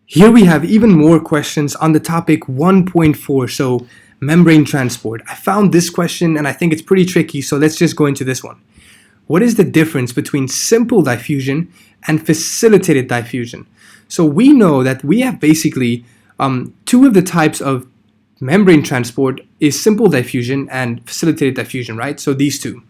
Here we have even more questions on the topic 1.4, so membrane transport. I found this question and I think it's pretty tricky, so let's just go into this one. What is the difference between simple diffusion and facilitated diffusion? So we know that we have basically two of the types of membrane transport is simple diffusion and facilitated diffusion, right? So these two.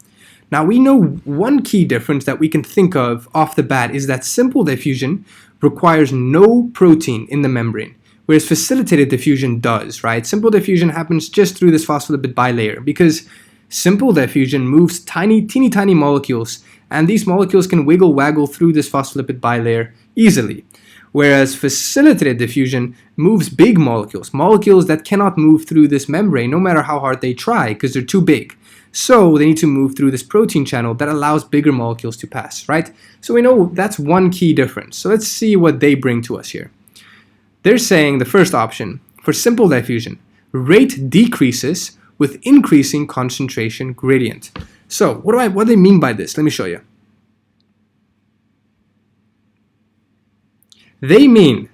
Now we know one key difference that we can think of off the bat is that simple diffusion requires no protein in the membrane, whereas facilitated diffusion does, right? Simple diffusion happens just through this phospholipid bilayer because simple diffusion moves teeny tiny molecules, and these molecules can wiggle waggle through this phospholipid bilayer easily. Whereas facilitated diffusion moves big molecules, molecules that cannot move through this membrane no matter how hard they try because they're too big. So they need to move through this protein channel that allows bigger molecules to pass, right? So we know that's one key difference. So let's see what they bring to us here. They're saying the first option, for simple diffusion, rate decreases with increasing concentration gradient. So what do they mean by this? Let me show you. They mean,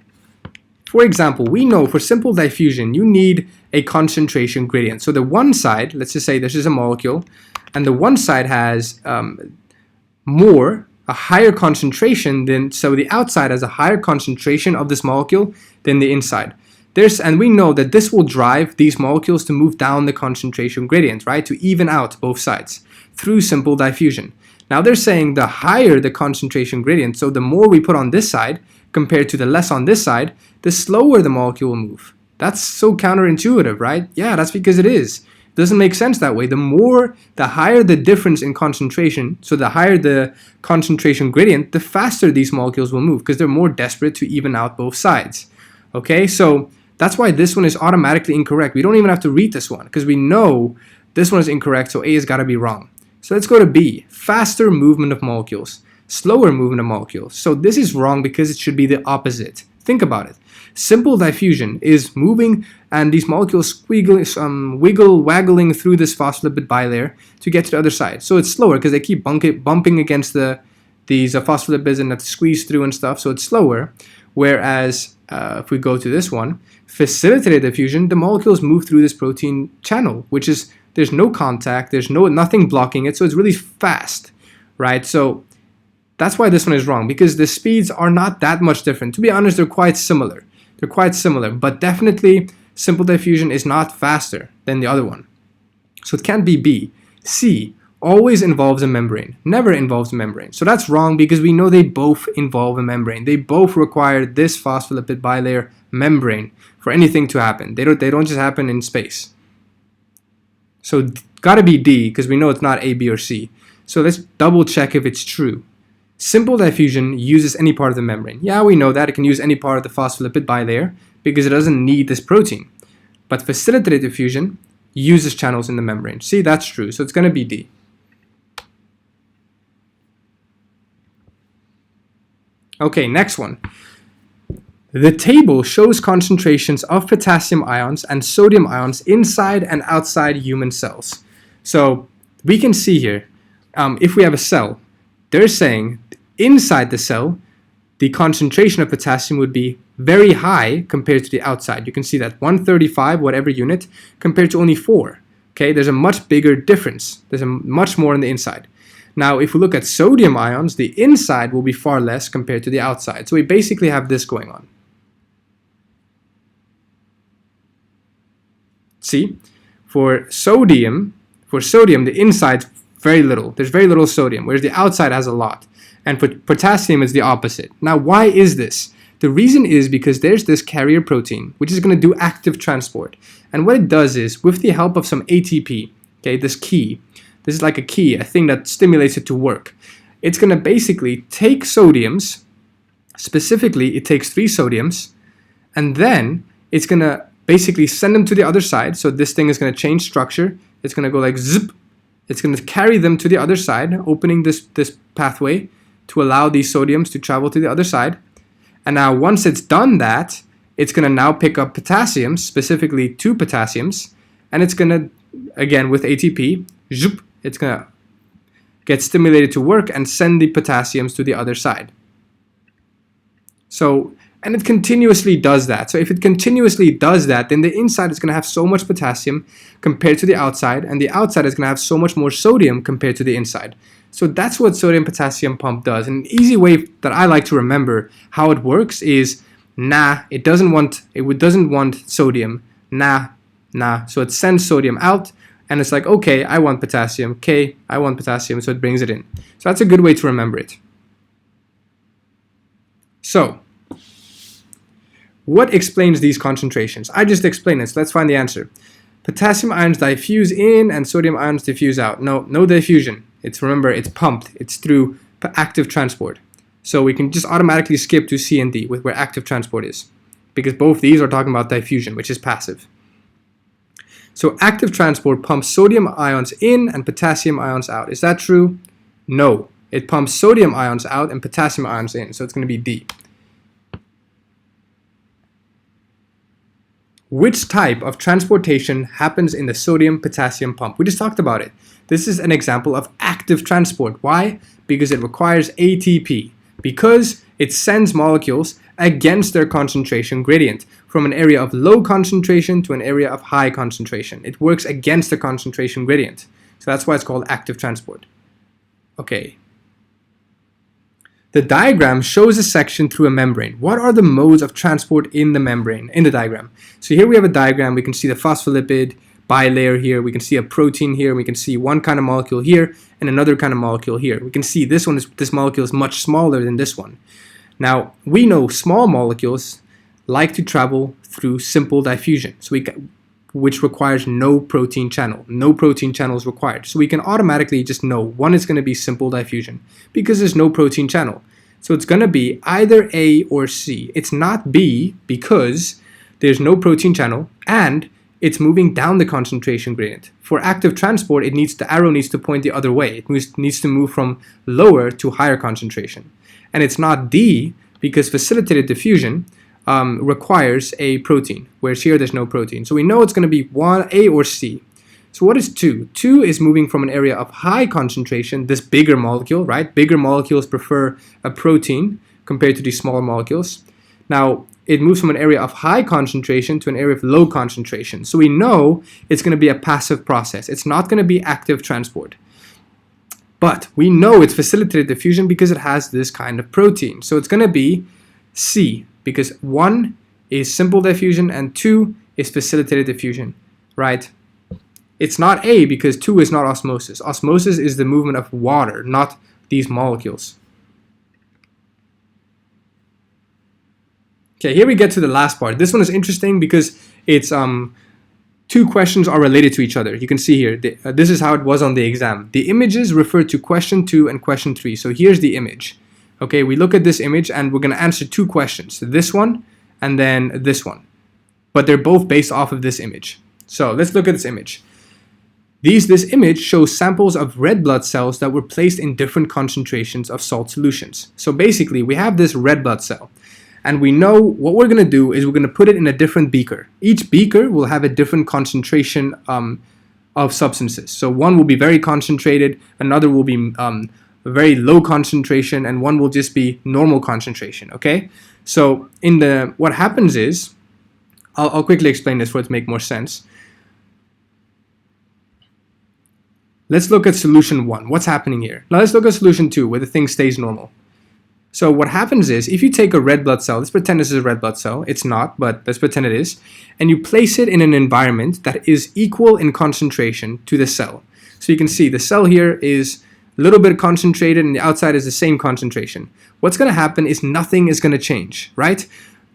for example, we know for simple diffusion, you need a concentration gradient. So the one side, let's just say this is a molecule, and the one side has a higher concentration than, so the outside has a higher concentration of this molecule than the inside. And we know that this will drive these molecules to move down the concentration gradient, right? To even out both sides through simple diffusion. Now they're saying the higher the concentration gradient, so the more we put on this side compared to the less on this side, the slower the molecule will move. That's so counterintuitive, right? Yeah, that's because it is. It doesn't make sense that way. The higher the difference in concentration, so the higher the concentration gradient, the faster these molecules will move because they're more desperate to even out both sides. Okay, so that's why this one is automatically incorrect. We don't even have to read this one because we know this one is incorrect, so A has got to be wrong. So let's go to B, faster movement of molecules, slower movement of molecules. So this is wrong because it should be the opposite. Think about it. Simple diffusion is moving and these molecules wiggle waggling through this phospholipid bilayer to get to the other side. So it's slower because they keep bumping against these phospholipids and have to squeeze through and stuff, so it's slower. Whereas if we go to this one, facilitated diffusion, the molecules move through this protein channel, which is, there's no contact, there's nothing blocking it, so it's really fast, right? So that's why this one is wrong, because the speeds are not that much different. To be honest, they're quite similar. But definitely simple diffusion is not faster than the other one. So it can't be B. C, always involves a membrane, never involves a membrane. So that's wrong because we know they both involve a membrane. They both require this phospholipid bilayer membrane for anything to happen. They don't just happen in space. So gotta be D because we know it's not A, B, or C. So let's double check if it's true. Simple diffusion uses any part of the membrane. Yeah, we know that. It can use any part of the phospholipid bilayer because it doesn't need this protein. But facilitated diffusion uses channels in the membrane. See, that's true. So it's going to be D. Okay, next one. The table shows concentrations of potassium ions and sodium ions inside and outside human cells. So we can see here, if we have a cell, they're saying inside the cell, the concentration of potassium would be very high compared to the outside. You can see that 135, whatever unit, compared to only 4. Okay, there's a much bigger difference. There's a much more on the inside. Now, if we look at sodium ions, the inside will be far less compared to the outside. So we basically have this going on. See, for sodium, the inside's very little. There's very little sodium, whereas the outside has a lot. And for potassium, it's the opposite. Now, why is this? The reason is because there's this carrier protein, which is going to do active transport. And what it does is, with the help of some ATP, okay, this is like a key, a thing that stimulates it to work. It's going to basically take sodiums, specifically it takes 3 sodiums, and then it's going to basically send them to the other side. So this thing is going to change structure. It's going to go like zip. It's going to carry them to the other side, opening this pathway to allow these sodiums to travel to the other side. And now once it's done that, it's going to now pick up potassiums, specifically 2 potassiums, and it's going to, again with ATP, it's going to get stimulated to work and send the potassiums to the other side. So And it continuously does that. So if it continuously does that, then the inside is going to have so much potassium compared to the outside, and the outside is going to have so much more sodium compared to the inside. So that's what sodium potassium pump does. And an easy way that I like to remember how it works is, it doesn't want sodium. Nah. So it sends sodium out, and it's like, okay, I want potassium. Okay, I want potassium, so it brings it in. So that's a good way to remember it. So what explains these concentrations? I just explained it, so let's find the answer. Potassium ions diffuse in and sodium ions diffuse out. No diffusion. Remember, it's pumped. It's through active transport. So we can just automatically skip to C and D with where active transport is, because both these are talking about diffusion, which is passive. So active transport pumps sodium ions in and potassium ions out. Is that true? No. It pumps sodium ions out and potassium ions in, so it's going to be D. Which type of transportation happens in the sodium-potassium pump? We just talked about it. This is an example of active transport. Why? Because it requires ATP. Because it sends molecules against their concentration gradient from an area of low concentration to an area of high concentration. It works against the concentration gradient. So that's why it's called active transport. Okay. The diagram shows a section through a membrane. What are the modes of transport in the membrane, in the diagram? So here we have a diagram. We can see the phospholipid bilayer here. We can see a protein here. We can see one kind of molecule here and another kind of molecule here. We can see this molecule is much smaller than this one. Now, we know small molecules like to travel through simple diffusion, which requires no protein channel. No protein channel is required. So we can automatically just know one is going to be simple diffusion because there's no protein channel. So it's going to be either A or C. It's not B because there's no protein channel and it's moving down the concentration gradient. For active transport, the arrow needs to point the other way. It needs to move from lower to higher concentration. And it's not D because facilitated diffusion requires a protein, whereas here there's no protein. So we know it's going to be A or C. So what is 2? 2 is moving from an area of high concentration, this bigger molecule, right? Bigger molecules prefer a protein compared to these smaller molecules. Now, it moves from an area of high concentration to an area of low concentration. So we know it's going to be a passive process. It's not going to be active transport. But we know it's facilitated diffusion because it has this kind of protein. So it's going to be C, because 1 is simple diffusion and 2 is facilitated diffusion, right? It's not A because 2 is not osmosis. Osmosis is the movement of water, not these molecules. Okay, here we get to the last part. This one is interesting because it's two questions are related to each other. You can see here, this is how it was on the exam. The images refer to question 2 and question 3. So here's the image. Okay, we look at this image and we're going to answer 2 questions. This one and then this one. But they're both based off of this image. So let's look at this image. This image shows samples of red blood cells that were placed in different concentrations of salt solutions. So basically, we have this red blood cell. And we know what we're going to do is we're going to put it in a different beaker. Each beaker will have a different concentration of substances. So one will be very concentrated, another will be very low concentration, and one will just be normal concentration, okay? So what happens is, I'll quickly explain this for it to make more sense. Let's look at solution 1. What's happening here? Now let's look at solution 2, where the thing stays normal. So what happens is, if you take a red blood cell, let's pretend this is a red blood cell. It's not, but let's pretend it is. And you place it in an environment that is equal in concentration to the cell. So you can see the cell here is a little bit concentrated and the outside is the same concentration. What's going to happen is nothing is going to change, right?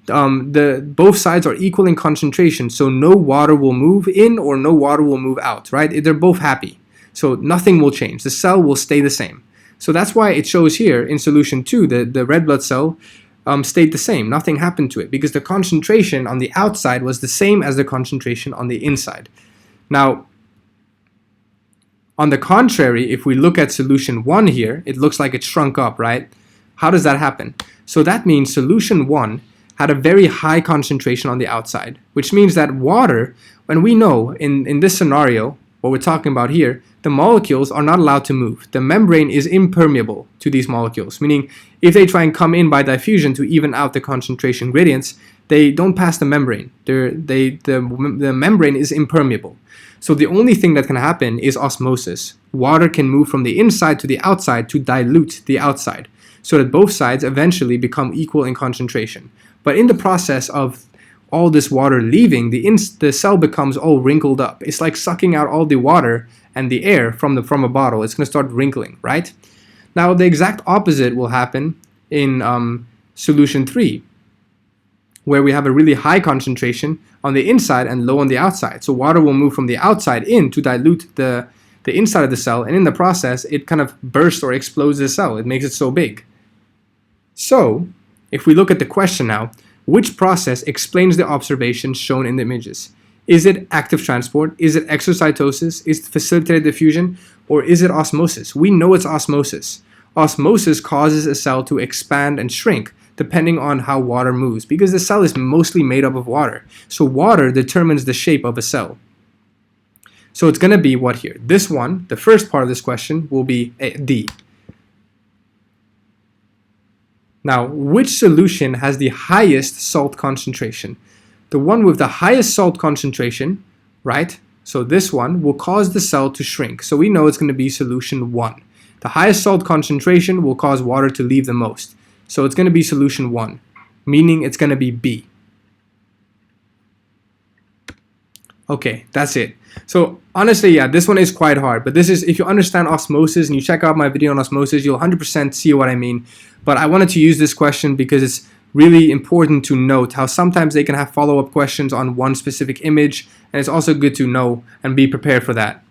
Both sides are equal in concentration, so no water will move in or no water will move out, right? They're both happy. So nothing will change. The cell will stay the same. So that's why it shows here in solution 2, the red blood cell stayed the same. Nothing happened to it because the concentration on the outside was the same as the concentration on the inside. Now, on the contrary, if we look at solution 1 here, it looks like it shrunk up, right? How does that happen? So that means solution 1 had a very high concentration on the outside, which means that water, when we know in this scenario, what we're talking about here, the molecules are not allowed to move. The membrane is impermeable to these molecules, meaning if they try and come in by diffusion to even out the concentration gradients, they don't pass the membrane. The membrane is impermeable. So the only thing that can happen is osmosis. Water can move from the inside to the outside to dilute the outside, so that both sides eventually become equal in concentration. But in the process of all this water leaving, the cell becomes all wrinkled up. It's like sucking out all the water and the air from a bottle. It's going to start wrinkling, right? Now the exact opposite will happen in solution 3, where we have a really high concentration on the inside and low on the outside. So water will move from the outside in to dilute the inside of the cell, and in the process it kind of bursts or explodes the cell. It makes it so big. So if we look at the question now, which process explains the observations shown in the images? Is it active transport? Is it exocytosis? Is it facilitated diffusion? Or is it osmosis? We know it's osmosis. Osmosis causes a cell to expand and shrink depending on how water moves, because the cell is mostly made up of water. So water determines the shape of a cell. So it's going to be what here? This one, the first part of this question, will be D. Now, which solution has the highest salt concentration? The one with the highest salt concentration, right? So this one will cause the cell to shrink. So we know it's going to be solution 1. The highest salt concentration will cause water to leave the most. So it's going to be solution 1, meaning it's going to be B. Okay, that's it. So honestly, yeah, this one is quite hard, but this is, if you understand osmosis and you check out my video on osmosis, you'll 100% see what I mean. But I wanted to use this question because it's really important to note how sometimes they can have follow-up questions on one specific image, and it's also good to know and be prepared for that.